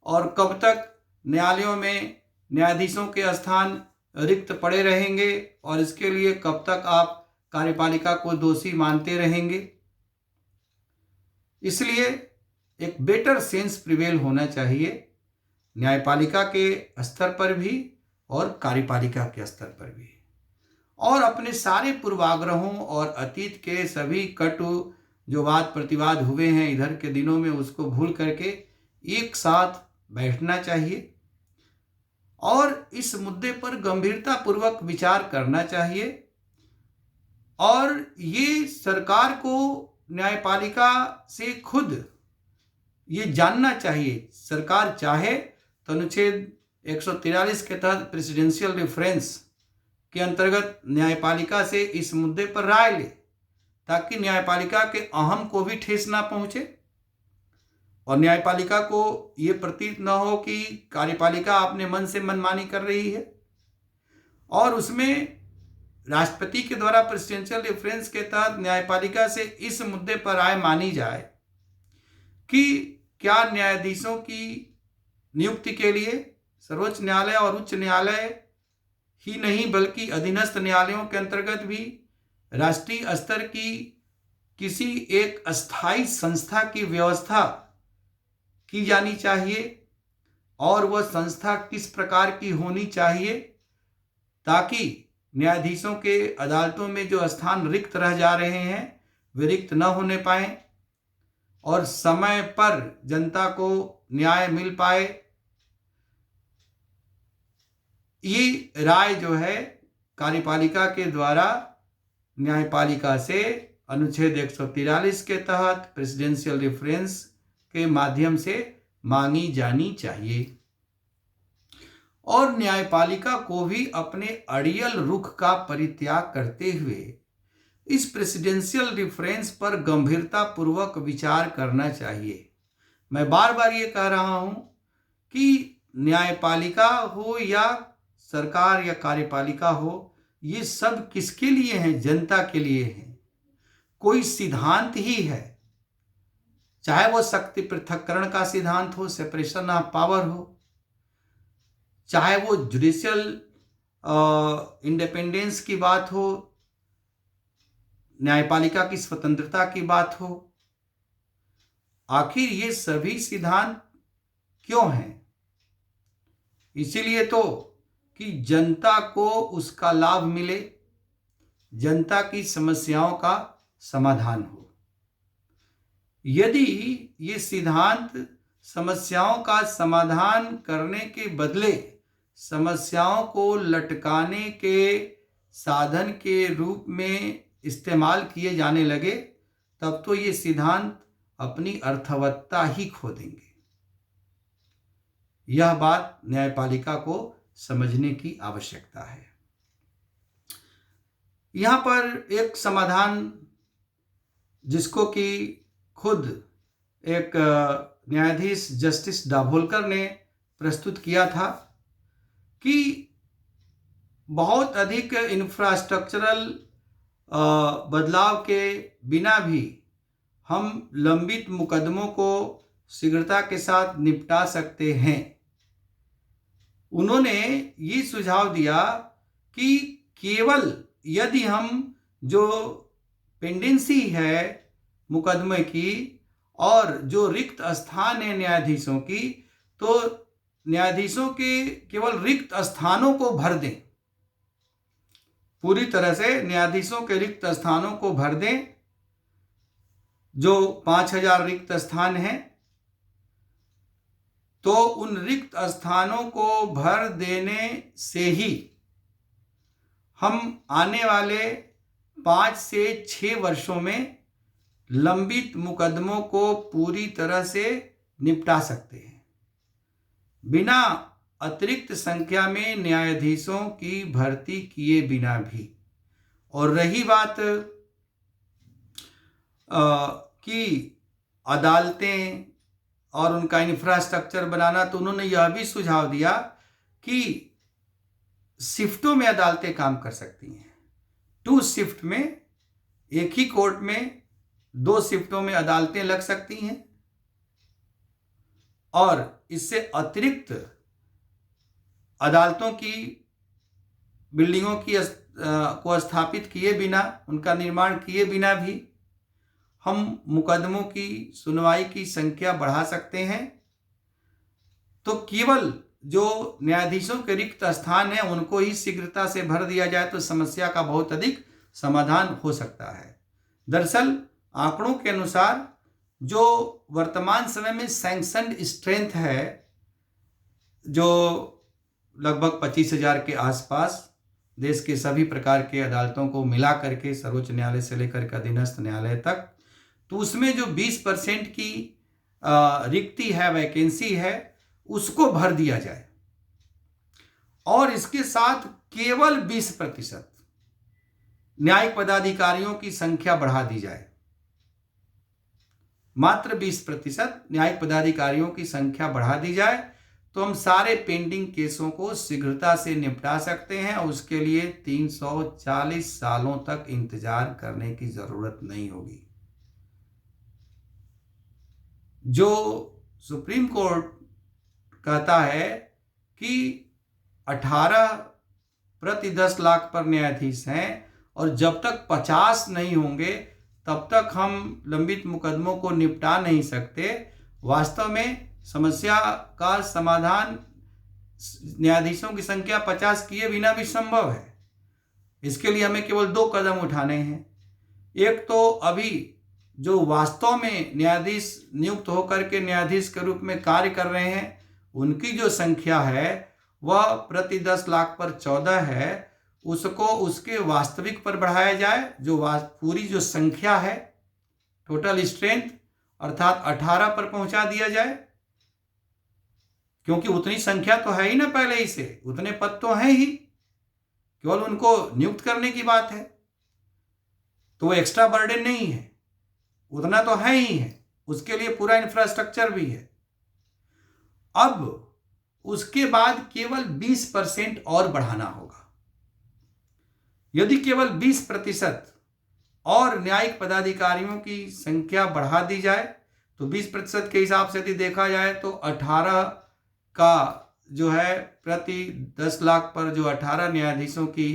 और कब तक न्यायालयों में न्यायाधीशों के स्थान रिक्त पड़े रहेंगे और इसके लिए कब तक आप कार्यपालिका को दोषी मानते रहेंगे। इसलिए एक बेटर सेंस प्रिवेल होना चाहिए न्यायपालिका के स्तर पर भी और कार्यपालिका के स्तर पर भी, और अपने सारे पूर्वाग्रहों और अतीत के सभी कटु जो वाद प्रतिवाद हुए हैं इधर के दिनों में उसको भूल करके एक साथ बैठना चाहिए और इस मुद्दे पर गंभीरता पूर्वक विचार करना चाहिए। और ये सरकार को न्यायपालिका से खुद ये जानना चाहिए, सरकार चाहे तो अनुच्छेद 143 के तहत प्रेसिडेंशियल रेफरेंस के अंतर्गत न्यायपालिका से इस मुद्दे पर राय ले, ताकि न्यायपालिका के अहम को भी ठेस ना पहुंचे और न्यायपालिका को ये प्रतीत न हो कि कार्यपालिका अपने मन से मनमानी कर रही है। और उसमें राष्ट्रपति के द्वारा प्रेसिडेंशियल रेफरेंस के तहत न्यायपालिका से इस मुद्दे पर राय मानी जाए कि क्या न्यायाधीशों की नियुक्ति के लिए सर्वोच्च न्यायालय और उच्च न्यायालय ही नहीं बल्कि अधीनस्थ न्यायालयों के अंतर्गत भी राष्ट्रीय स्तर की किसी एक अस्थायी संस्था की व्यवस्था की जानी चाहिए और वह संस्था किस प्रकार की होनी चाहिए, ताकि न्यायाधीशों के अदालतों में जो स्थान रिक्त रह जा रहे हैं वे रिक्त न होने पाए और समय पर जनता को न्याय मिल पाए। ये राय जो है कार्यपालिका के द्वारा न्यायपालिका से अनुच्छेद 143 के तहत प्रेसिडेंशियल रेफरेंस के माध्यम से मांगी जानी चाहिए और न्यायपालिका को भी अपने अड़ियल रुख का परित्याग करते हुए इस प्रेसिडेंशियल रेफरेंस पर गंभीरता पूर्वक विचार करना चाहिए। मैं बार बार ये कह रहा हूं कि न्यायपालिका हो या सरकार या कार्यपालिका हो, ये सब किसके लिए हैं? जनता के लिए हैं। कोई सिद्धांत ही है, चाहे वो शक्ति पृथक्करण का सिद्धांत हो, सेपरेशन ऑफ पावर हो, चाहे वो जुडिशियल इंडिपेंडेंस की बात हो, न्यायपालिका की स्वतंत्रता की बात हो, आखिर ये सभी सिद्धांत क्यों हैं? इसीलिए तो कि जनता को उसका लाभ मिले, जनता की समस्याओं का समाधान हो। यदि ये सिद्धांत समस्याओं का समाधान करने के बदले समस्याओं को लटकाने के साधन के रूप में इस्तेमाल किए जाने लगे, तब तो ये सिद्धांत अपनी अर्थवत्ता ही खो देंगे। यह बात न्यायपालिका को समझने की आवश्यकता है। यहाँ पर एक समाधान जिसको कि खुद एक न्यायाधीश जस्टिस दाभोलकर ने प्रस्तुत किया था कि बहुत अधिक इंफ्रास्ट्रक्चरल बदलाव के बिना भी हम लंबित मुकदमों को शीघ्रता के साथ निपटा सकते हैं। उन्होंने ये सुझाव दिया कि केवल यदि हम जो पेंडेंसी है मुकदमे की और जो रिक्त स्थान है न्यायाधीशों की, तो न्यायाधीशों के केवल रिक्त स्थानों को भर दें, पूरी तरह से न्यायाधीशों के रिक्त स्थानों को भर दें। जो 5,000 रिक्त स्थान हैं, तो उन रिक्त स्थानों को भर देने से ही हम आने वाले 5 से 6 वर्षों में लंबित मुकदमों को पूरी तरह से निपटा सकते हैं, बिना अतिरिक्त संख्या में न्यायाधीशों की भर्ती किए बिना भी। और रही बात कि अदालतें और उनका इंफ्रास्ट्रक्चर बनाना, तो उन्होंने यह भी सुझाव दिया कि शिफ्टों में अदालतें काम कर सकती हैं। 2 शिफ्ट में, एक ही कोर्ट में 2 शिफ्टों में अदालतें लग सकती हैं, और इससे अतिरिक्त अदालतों की बिल्डिंगों की को स्थापित किए बिना, उनका निर्माण किए बिना भी हम मुकदमों की सुनवाई की संख्या बढ़ा सकते हैं। तो केवल जो न्यायाधीशों के रिक्त स्थान हैं उनको ही शीघ्रता से भर दिया जाए तो समस्या का बहुत अधिक समाधान हो सकता है। दरअसल आंकड़ों के अनुसार जो वर्तमान समय में सैंक्शनड स्ट्रेंथ है, जो लगभग 25,000 के आसपास देश के सभी प्रकार के अदालतों को मिला करके, सर्वोच्च न्यायालय से लेकर के अधीनस्थ न्यायालय तक, तो उसमें जो 20% की रिक्ति है, वैकेंसी है, उसको भर दिया जाए, और इसके साथ केवल 20% न्यायिक पदाधिकारियों की संख्या बढ़ा दी जाए। मात्र 20% न्यायिक पदाधिकारियों की संख्या बढ़ा दी जाए तो हम सारे पेंडिंग केसों को शीघ्रता से निपटा सकते हैं, और उसके लिए 340 सालों तक इंतजार करने की जरूरत नहीं होगी। जो सुप्रीम कोर्ट कहता है कि 18 प्रति 10 लाख पर न्यायाधीश हैं, और जब तक 50 नहीं होंगे तब तक हम लंबित मुकदमों को निपटा नहीं सकते। वास्तव में समस्या का समाधान न्यायाधीशों की संख्या 50 किए बिना भी संभव है। इसके लिए हमें केवल 2 कदम उठाने हैं। एक तो अभी जो वास्तव में न्यायाधीश नियुक्त होकर के न्यायाधीश के रूप में कार्य कर रहे हैं, उनकी जो संख्या है वह प्रति 10 लाख पर 14 है, उसको उसके वास्तविक पर बढ़ाया जाए। जो पूरी जो संख्या है, टोटल स्ट्रेंथ, अर्थात 18 पर पहुंचा दिया जाए, क्योंकि उतनी संख्या तो है ही ना पहले ही से, उतने पद तो हैं ही, केवल उनको नियुक्त करने की बात है, तो वो एक्स्ट्रा बर्डन नहीं है, उतना तो है ही है, उसके लिए पूरा इंफ्रास्ट्रक्चर भी है। अब उसके बाद केवल 20% और बढ़ाना होगा। यदि केवल 20% और न्यायिक पदाधिकारियों की संख्या बढ़ा दी जाए तो 20% के हिसाब से यदि देखा जाए तो 18 का जो है प्रति 10 लाख पर जो 18 न्यायाधीशों की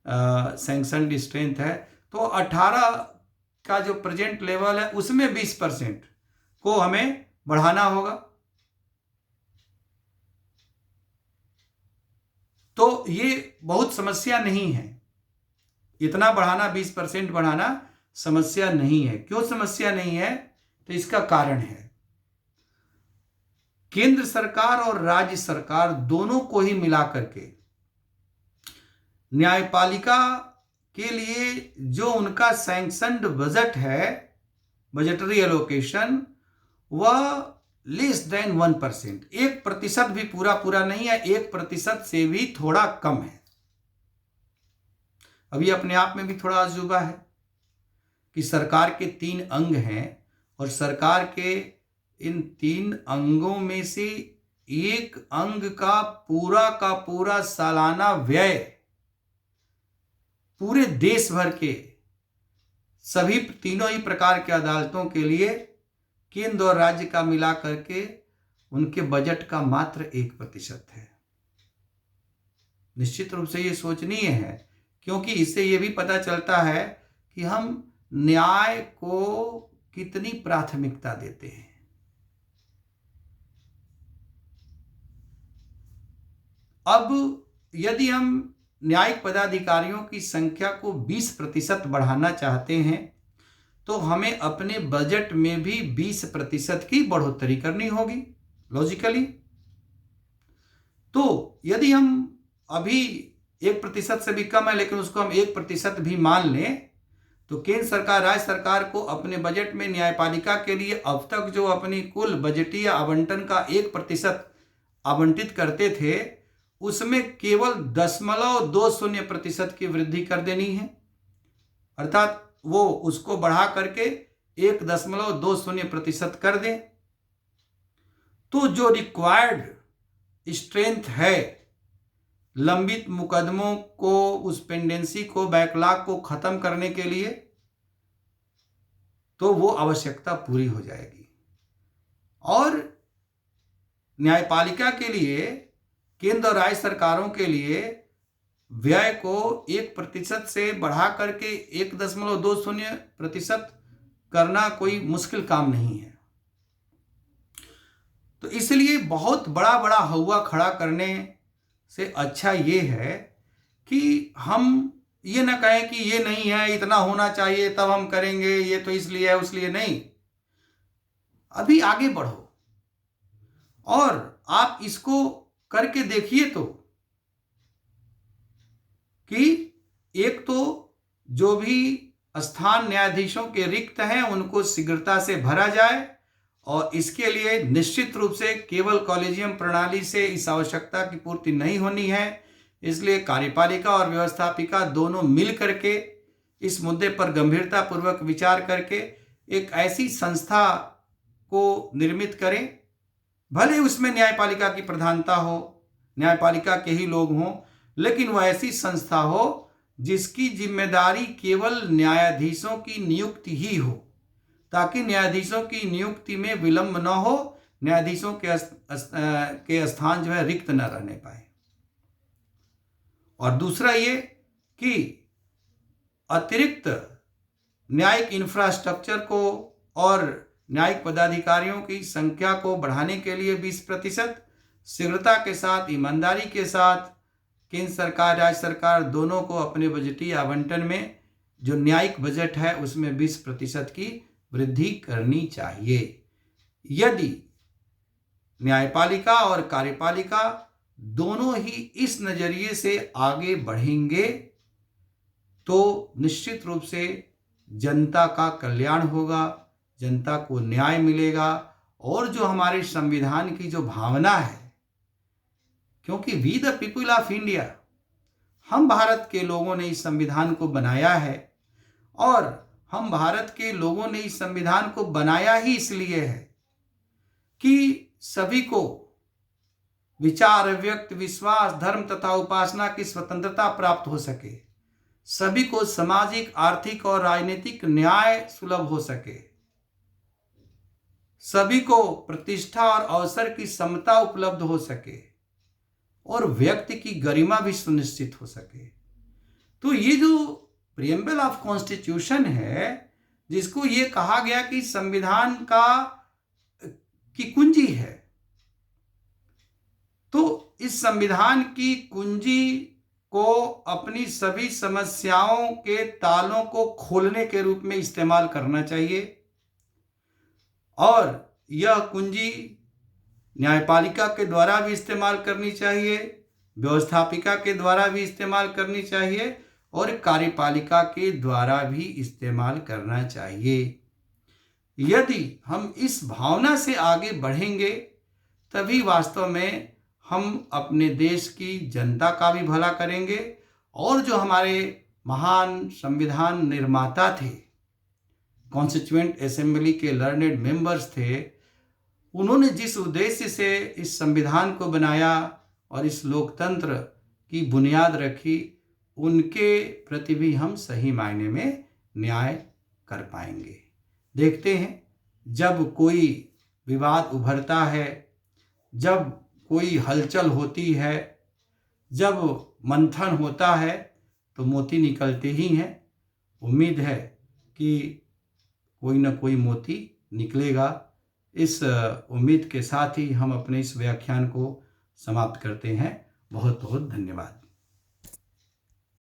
सैंक्शनड स्ट्रेंथ है, तो 18 का जो प्रेजेंट लेवल है उसमें 20% को हमें बढ़ाना होगा। तो ये बहुत समस्या नहीं है, इतना बढ़ाना, 20% बढ़ाना समस्या नहीं है। क्यों समस्या नहीं है? तो इसका कारण है, केंद्र सरकार और राज्य सरकार दोनों को ही मिलाकर के न्यायपालिका के लिए जो उनका सैंक्शनड बजट है, बजटरी एलोकेशन, वह लेस देन 1%, 1% भी पूरा नहीं है, 1% से भी थोड़ा कम है। अभी अपने आप में भी थोड़ा अजूबा है कि सरकार के 3 अंग हैं, और सरकार के इन 3 अंगों में से एक अंग का पूरा सालाना व्यय पूरे देश भर के सभी तीनों ही प्रकार के अदालतों के लिए केंद्र और राज्य का मिला करके उनके बजट का मात्र 1% है। निश्चित रूप से ये सोचनीय है, क्योंकि इससे ये भी पता चलता है कि हम न्याय को कितनी प्राथमिकता देते हैं। अब यदि हम न्यायिक पदाधिकारियों की संख्या को 20% बढ़ाना चाहते हैं तो हमें अपने बजट में भी 20% की बढ़ोतरी करनी होगी लॉजिकली। तो यदि हम अभी 1% से भी कम है लेकिन उसको हम 1% भी मान लें तो केंद्र सरकार राज्य सरकार को अपने बजट में न्यायपालिका के लिए अब तक जो अपनी कुल बजटीय आवंटन का 1% आवंटित करते थे उसमें केवल 0.20% की वृद्धि कर देनी है, अर्थात वो उसको बढ़ा करके 1.20% कर दें। तो जो रिक्वायर्ड स्ट्रेंथ है लंबित मुकदमों को, उस पेंडेंसी को, बैकलॉग को खत्म करने के लिए, तो वो आवश्यकता पूरी हो जाएगी। और न्यायपालिका के लिए, केंद्र और राज्य सरकारों के लिए व्यय को 1% से बढ़ा करके 1.20% करना कोई मुश्किल काम नहीं है। तो इसलिए बहुत बड़ा बड़ा हौवा खड़ा करने से अच्छा ये है कि हम ये ना कहें कि ये नहीं है, इतना होना चाहिए तब हम करेंगे, ये तो इसलिए है उसलिए नहीं। अभी आगे बढ़ो और आप इसको करके देखिए तो कि एक तो जो भी स्थान न्यायाधीशों के रिक्त हैं उनको शीघ्रता से भरा जाए और इसके लिए निश्चित रूप से केवल कॉलेजियम प्रणाली से इस आवश्यकता की पूर्ति नहीं होनी है। इसलिए कार्यपालिका और व्यवस्थापिका दोनों मिल करके इस मुद्दे पर गंभीरता पूर्वक विचार करके एक ऐसी संस्था को निर्मित करें, भले उसमें न्यायपालिका की प्रधानता हो, न्यायपालिका के ही लोग हों, लेकिन वह ऐसी संस्था हो जिसकी जिम्मेदारी केवल न्यायाधीशों की नियुक्ति ही हो, ताकि न्यायाधीशों की नियुक्ति में विलंब न हो, न्यायाधीशों के स्थान जो है रिक्त न रहने पाए। और दूसरा ये कि अतिरिक्त न्यायिक इंफ्रास्ट्रक्चर को और न्यायिक पदाधिकारियों की संख्या को बढ़ाने के लिए 20%, शीघ्रता के साथ, ईमानदारी के साथ केंद्र सरकार राज्य सरकार दोनों को अपने बजटीय आवंटन में जो न्यायिक बजट है उसमें 20% की वृद्धि करनी चाहिए। यदि न्यायपालिका और कार्यपालिका दोनों ही इस नजरिए से आगे बढ़ेंगे तो निश्चित रूप से जनता का कल्याण होगा, जनता को न्याय मिलेगा। और जो हमारे संविधान की जो भावना है, क्योंकि we the people of India, हम भारत के लोगों ने इस संविधान को बनाया है और हम भारत के लोगों ने इस संविधान को बनाया ही इसलिए है कि सभी को विचार, अभिव्यक्ति, विश्वास, धर्म तथा उपासना की स्वतंत्रता प्राप्त हो सके, सभी को सामाजिक, आर्थिक और राजनीतिक न्याय सुलभ हो सके, सभी को प्रतिष्ठा और अवसर की समता उपलब्ध हो सके और व्यक्ति की गरिमा भी सुनिश्चित हो सके। तो ये जो प्रीएम्बल ऑफ कॉन्स्टिट्यूशन है, जिसको ये कहा गया कि संविधान की कुंजी है, तो इस संविधान की कुंजी को अपनी सभी समस्याओं के तालों को खोलने के रूप में इस्तेमाल करना चाहिए। और यह कुंजी न्यायपालिका के द्वारा भी इस्तेमाल करनी चाहिए, व्यवस्थापिका के द्वारा भी इस्तेमाल करनी चाहिए और कार्यपालिका के द्वारा भी इस्तेमाल करना चाहिए। यदि हम इस भावना से आगे बढ़ेंगे तभी वास्तव में हम अपने देश की जनता का भी भला करेंगे। और जो हमारे महान संविधान निर्माता थे, कॉन्स्टिट्यूएंट असेंबली के लर्नेड मेंबर्स थे, उन्होंने जिस उद्देश्य से इस संविधान को बनाया और इस लोकतंत्र की बुनियाद रखी, उनके प्रति भी हम सही मायने में न्याय कर पाएंगे। देखते हैं, जब कोई विवाद उभरता है, जब कोई हलचल होती है, जब मंथन होता है, तो मोती निकलते ही हैं। उम्मीद है कि कोई न कोई मोती निकलेगा। इस उम्मीद के साथ ही हम अपने इस व्याख्यान को समाप्त करते हैं। बहुत बहुत धन्यवाद।